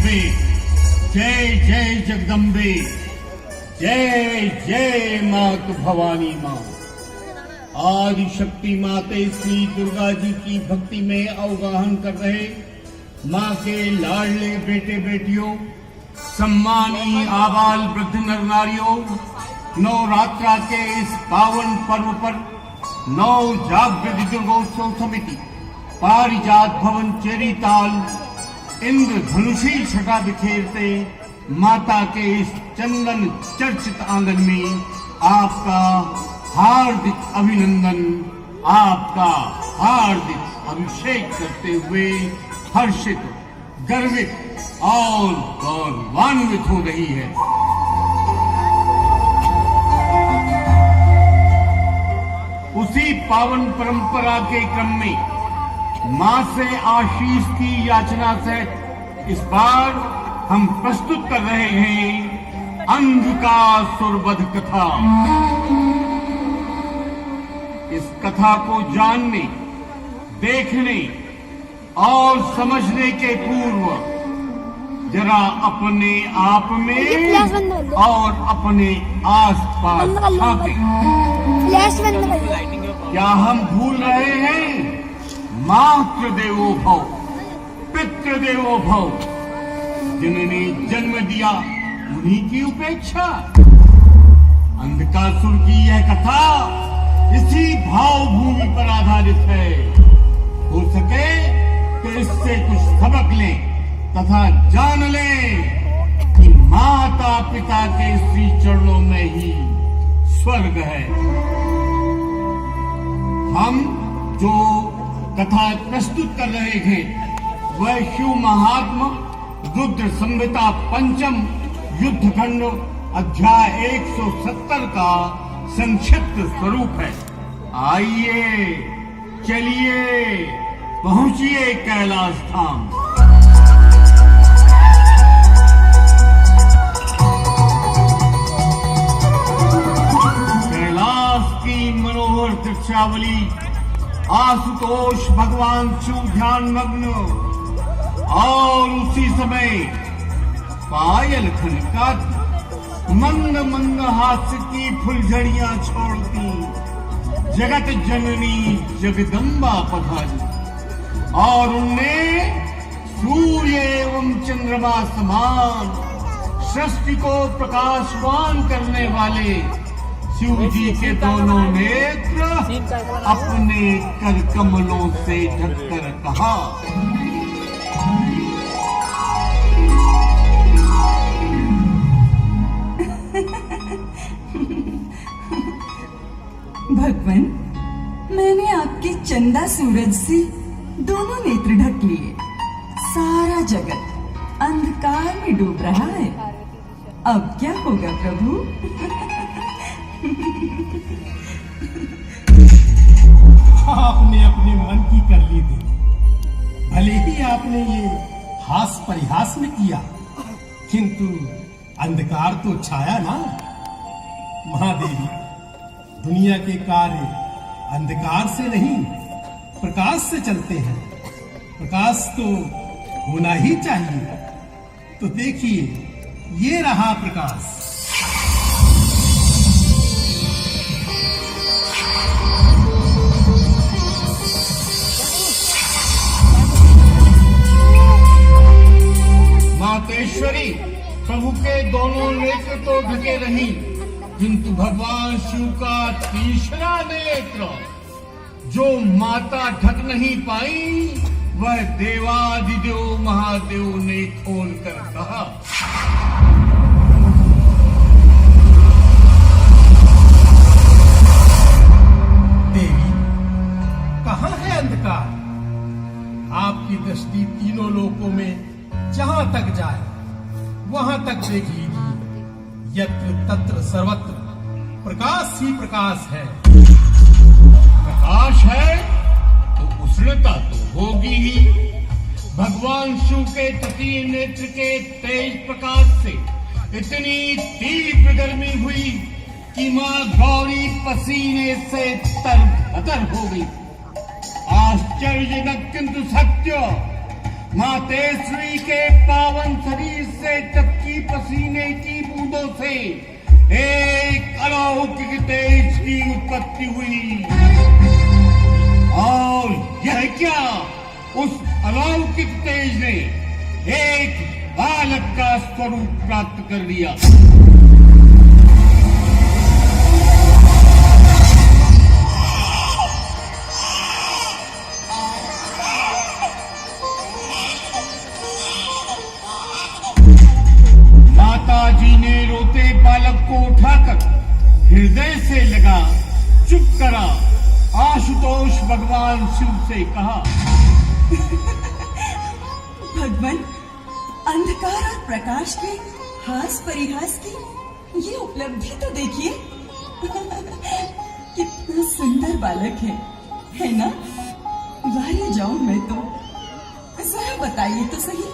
जगदम्बे, जय जय जगदम्बे, जय जय मात भवानी माँ। आदि शक्ति माते श्री दुर्गा जी की भक्ति में अवगाहन कर रहे माँ के लाडले बेटे बेटियों, सम्मानी आबाल वृद्ध नर नारियों, नवरात्रा के इस पावन पर्व पर नौ जागृति दुर्गोत्सव समिति, पारिजात भवन चेरीताल इंद्र धनुषी छटा बिखेरते माता के इस चंदन चर्चित आंगन में आपका हार्दिक अभिनंदन, आपका हार्दिक अभिषेक करते हुए हर्षित, गर्वित और गौरवान्वित हो रही है। उसी पावन परंपरा के क्रम में मां से आशीष की याचना से इस बार हम प्रस्तुत कर रहे हैं अंधकार वध कथा। इस कथा को जानने, देखने और समझने के पूर्व जरा अपने आप में और अपने आसपास झांकें। क्या हम भूल रहे हैं मातृदेवो भव, पितृदेवो भव, जिन्होंने जन्म दिया उन्हीं की उपेक्षा। अंधकासुर की यह कथा इसी भाव भूमि पर आधारित है। हो सके तो इससे कुछ सबक लें तथा जान लें कि माता पिता के श्री चरणों में ही स्वर्ग है। हम जो कथा प्रस्तुत कर रहे थे वह शिव महात्मा रुद्र संहिता पंचम युद्ध खंड अध्याय 170 का संक्षिप्त स्वरूप है। आइए, चलिए, पहुंचिए कैलाश धाम। कैलाश की मनोहर दृश्यावली आशुतोष भगवान शिव ध्यान मग्न, और उसी समय पायल खनकाती, मंद मंद हास्य की फुलझड़ियां छोड़ती जगत जननी जगदम्बा पधारी, और उनने सूर्य एवं चंद्रमा समान सृष्टि को प्रकाशवान करने वाले शिव जी के दोनों नेत्र अपने कर कमलों से ढककर कहा, भगवान, मैंने आपके चंदा सूरज से दोनों नेत्र ढक लिए। सारा जगत अंधकार में डूब रहा है। अब क्या होगा प्रभु? आपने अपने मन की कर ली थी। भले ही आपने ये हास परिहास में किया, किंतु अंधकार तो छाया ना। महादेवी, दुनिया के कार्य अंधकार से नहीं प्रकाश से चलते हैं। प्रकाश तो होना ही चाहिए। तो देखिए, ये रहा प्रकाश। मातेश्वरी, प्रभु के दोनों नेत्र तो ढके रही, किंतु भगवान शिव का तीसरा नेत्र जो माता ढक नहीं पाई, वह देवादिदेव महादेव ने खोलकर कहा, देवी, कहाँ है अंधकार? आपकी दृष्टि तीनों लोकों में जहां तक जाए वहां तक देख लीजिए। यत्र तत्र सर्वत्र प्रकाश ही प्रकाश है। प्रकाश है तो उष्णता तो होगी ही। भगवान शिव के तटीय नेत्र के तेज प्रकाश से इतनी तीव्र गर्मी हुई कि मां गौरी पसीने से तरबतर हो गई। आश्चर्यजनक किंतु सत्य, मातेश्वरी के पावन शरीर से टपकी पसीने की बूंदों से एक अलौकिक तेज की उत्पत्ति हुई। और यह क्या, उस अलौकिक तेज ने एक बालक का स्वरूप प्राप्त कर लिया। माताजी ने रोते बालक को उठाकर हृदय से लगा चुप करा। आशुतोष भगवान शिव से कहा, भगवान, अंधकार और प्रकाश के हास परिहास की ये उपलब्धि तो देखिए। कितना सुंदर बालक है ना? वारे जाऊं मैं तो। जरा बताइए तो सही,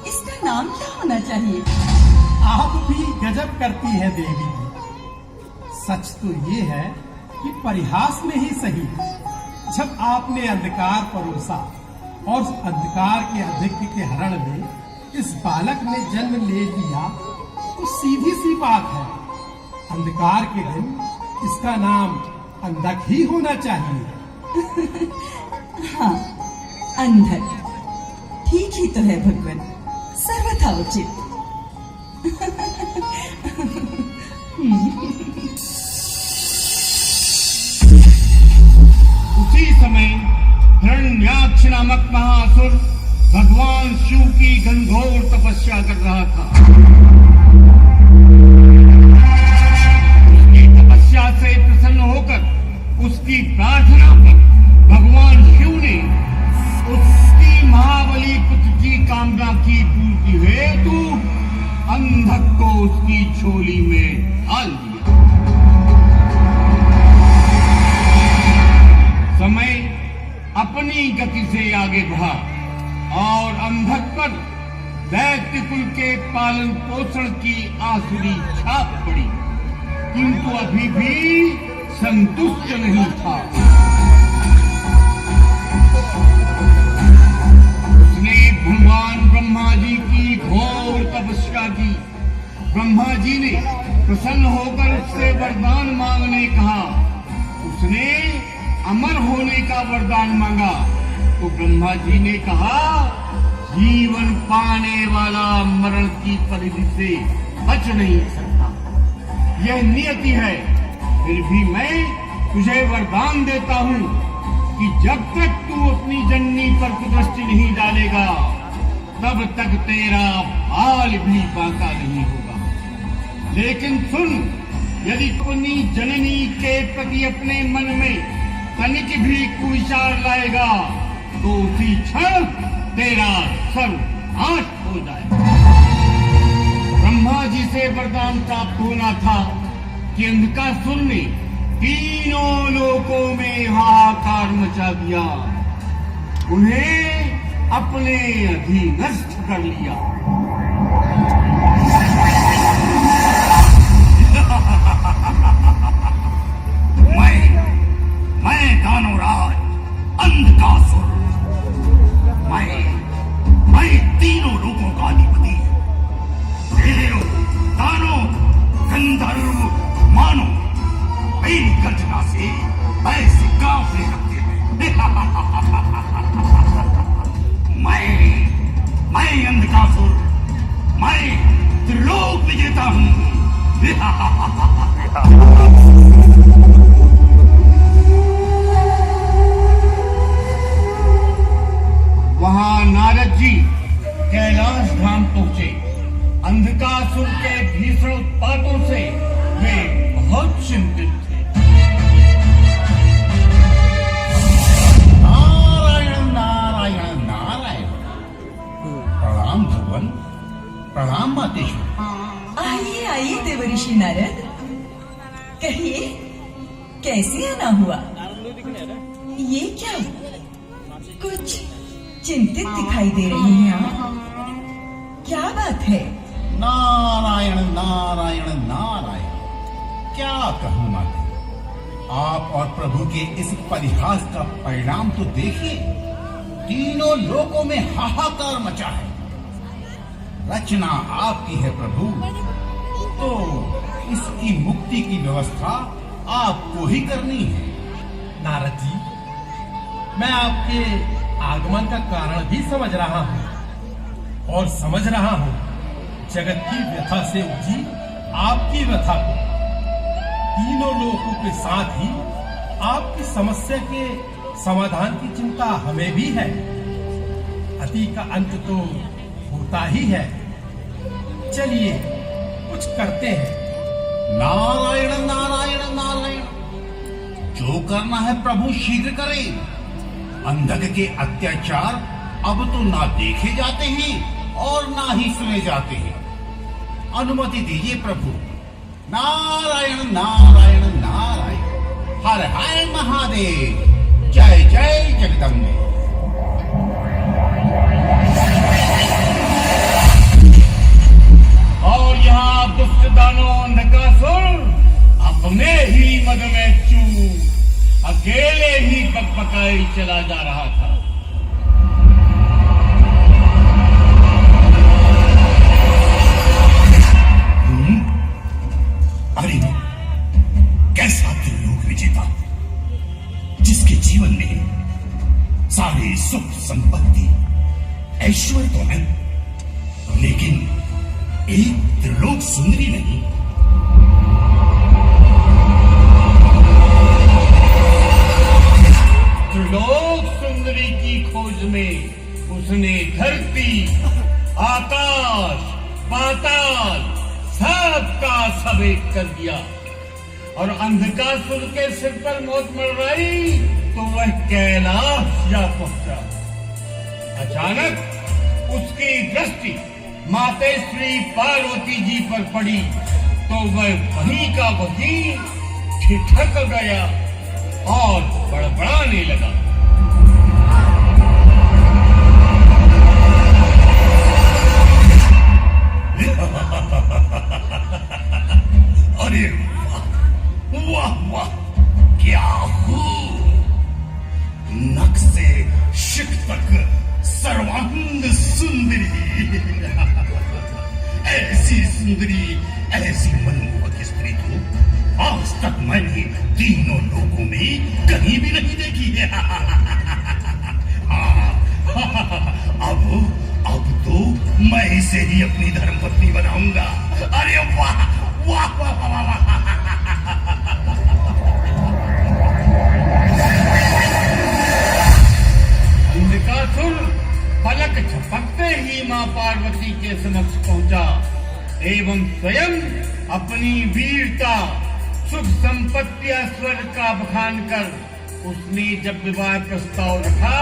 इसका नाम क्या होना चाहिए? आप भी गजब करती है देवी। सच तो ये है कि परिहास में ही सही, जब आपने अंधकार परोसा और उस अंधकार के आधिक्य के हरण में इस बालक ने जन्म ले लिया, तो सीधी सी बात है, अंधकार के दिन इसका नाम अंधक ही होना चाहिए। हाँ, अंधक ठीक ही तो है भगवान, सर्वथा उचित। उसी समय हिरण्याक्ष नामक महासुर भगवान शिव की घनघोर तपस्या कर रहा था। उसकी तपस्या से प्रसन्न होकर उसकी प्रार्थना पर भगवान शिव ने उसकी महाबली पुत्र की कामना की पूर्ति हेतु अंधक को उसकी झोली में डाल दिया। समय अपनी गति से आगे बढ़ा और अंधक पर दैत्य कुल के पालन पोषण की आसुरी छाप पड़ी, किंतु अभी भी संतुष्ट नहीं था। उसने भगवान ब्रह्मा जी की घोर तपस्या की। ब्रह्मा जी ने प्रसन्न होकर उससे वरदान मांगने कहा। उसने अमर होने का वरदान मांगा तो ब्रह्मा जी ने कहा, जीवन पाने वाला मरण की परिधि से बच नहीं सकता, यह नियति है। फिर भी मैं तुझे वरदान देता हूँ कि जब तक तू अपनी जननी पर कुदृष्टि नहीं डालेगा, तब तक तेरा बाल भी बांका नहीं होगा। लेकिन सुन, यदि अपनी जननी के प्रति अपने मन में तनिक भी कुविचार लाएगा तो उसी क्षण तेरा सर्वनाश हो जाएगा। ब्रह्मा जी से वरदान प्राप्त होना था कि अंधकासुर ने तीनों लोकों में हाहाकार मचा दिया, उन्हें अपने अधीनस्थ कर लिया। मैं दानवराज अंधकासुर, मैं तीनों लोगों का अधिपति, देव, दानव, गंधर्व, मानव, मेरी गर्जना से ऐसे काफले लगते हैं। मैं अंधकासुर, मैं त्रिलोक विजेता हूँ। वहां नारद जी कैलाश धाम पहुंचे। अंधकासुर के भीषण उत्पातों से वे बहुत चिंतित थे। नारायण नारायण नारायण। प्रणाम भगवान, प्रणाम मातेश्वरी। आइए आइए देवऋषि नारद, कहिए कैसे आना हुआ? ये क्या, कुछ चिंतित दिखाई दे रही हैं आप, क्या बात है? नारायण नारायण नारायण। क्या कहूँ माते, आप और प्रभु के इस परिहास का परिणाम तो देखिए। तीनों लोकों में हाहाकार मचा है। रचना आपकी है प्रभु, तो इसकी मुक्ति की व्यवस्था आपको ही करनी है। नारद जी, मैं आपके आगमन का कारण भी समझ रहा हूँ और समझ रहा हूँ जगत की व्यथा से उपजी आपकी व्यथा को। तीनों लोगों के साथ ही आपकी समस्या के समाधान की चिंता हमें भी है। अति का अंत तो होता ही है। चलिए कुछ करते हैं। नारायण नारायण नारायण, जो करना है प्रभु शीघ्र करें। अंधक के अत्याचार अब तो ना देखे जाते हैं और ना ही सुने जाते हैं। अनुमति दीजिए प्रभु। नारायण नारायण नारायण, हर हर महादेव, जय जय जगदम्बे। और यहाँ दुष्ट दानव नकासुर अपने ही मद में चूर अकेले ही बकबकाई चला जा रहा था। अरे कैसा त्रिलोक विजेता, जिसके जीवन में सारे सुख संपत्ति ऐश्वर्य तो है, लेकिन एक त्रिलोक सुंदरी नहीं। त्रिलोक सुंदरी की खोज में उसने धरती, आकाश, पाताल सबका सब एक कर दिया और अंधकासुर के सिर पर मौत मंडराई तो वह कैलाश जा पहुंचा। अचानक उसकी दृष्टि मातेश्री पार्वती जी पर पड़ी तो वह वहीं का वहीं ठिठक गया और बड़बड़ाने लगा। अरे वाह वाह, क्या हूँ! नख से शिख तक सर्वांग सुंदरी। ऐसी सुंदरी, ऐसी मनमोहक स्त्री तो आज तक मैंने तीनों लोगों में कहीं भी नहीं देखी है। अब तो मैं इसे ही अपनी धर्मपत्नी बनाऊंगा। अरे वाह वाह वाह वाह वाह। अंधकासुर पलक झपकते ही मां पार्वती के समक्ष पहुंचा एवं स्वयं अपनी वीरता, सुख संपत्ति, ऐश्वर्य का बखान कर उसने जब विवाह प्रस्ताव रखा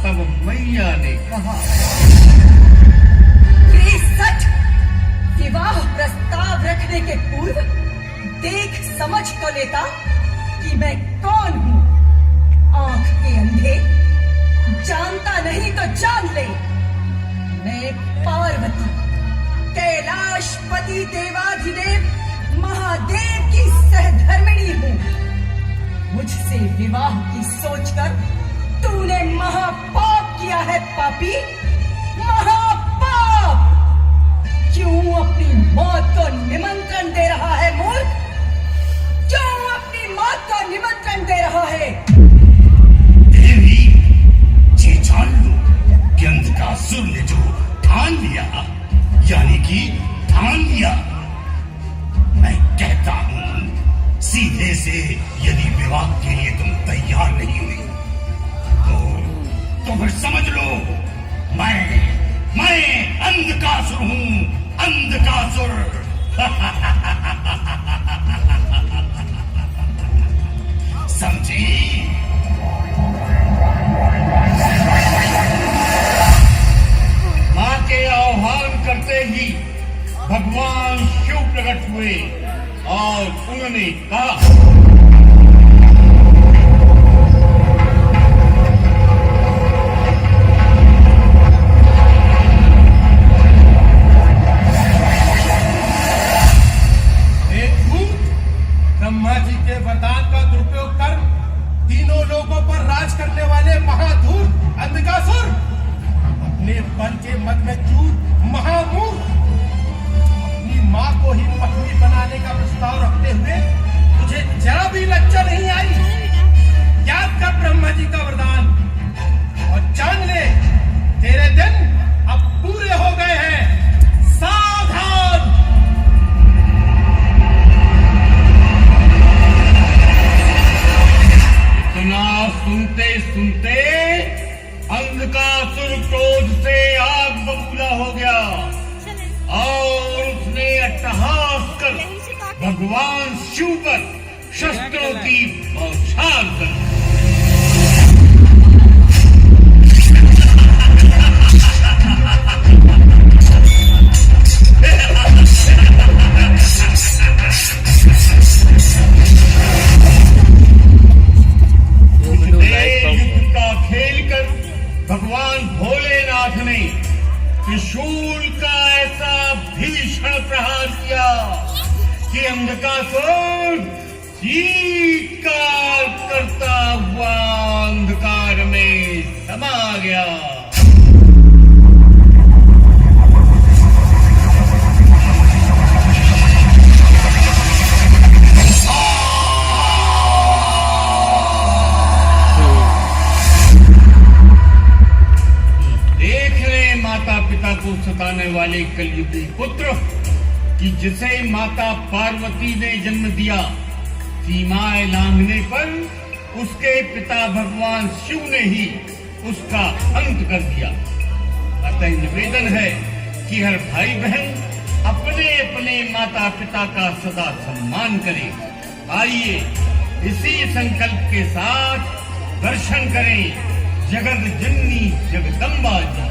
तब मैया ने कहा, सच विवाह प्रस्ताव रखने के पूर्व देख समझ तो लेता कि मैं कौन हूँ। आंख के अंधे, जानता नहीं तो जान ले, मैं पार्वती, कैलाशपति देवाधिदेव महादेव की सहधर्मिणी हूँ। मुझसे विवाह की सोचकर तूने महापाप किया है पापी, महापाप। क्यों अपनी मौत को निमंत्रण दे रहा है मूर्ख? क्यों अपनी मौत को निमंत्रण दे रहा है? देवी, ये जान लो कि अंधकासुर ने जो ठान लिया, यानी कि ठान लिया, मैं कहता हूं सीधे से यदि विवाह के लिए तुम तैयार नहीं हुई तो फिर समझ लो मैं अंधकासुर हूं, अंधकासुर। समझी? मां के आह्वान करते ही भगवान शिव प्रकट हुए और उन्होंने कहा, ब्रह्मा जी के वरदान का दुरुपयोग कर तीनों लोगों पर राज करने वाले महाधूर्त अंधकासुर, अट्टहास कर भगवान शिव पर शस्त्रों की बौछार कर। युद्ध का खेल कर भगवान भोलेनाथ ने त्रिशूल का ऐसा भीषण प्रहार किया कि अंधकासुर चीत्कार करता हुआ अंधकार में समा गया। को सताने वाले कलयुगी पुत्र कि जिसे माता पार्वती ने जन्म दिया, सीमाएं लांघने पर उसके पिता भगवान शिव ने ही उसका अंत कर दिया। अतः निवेदन है कि हर भाई बहन अपने अपने माता पिता का सदा सम्मान करे। आइए इसी संकल्प के साथ दर्शन करें जगत जननी जगदम्बा जी।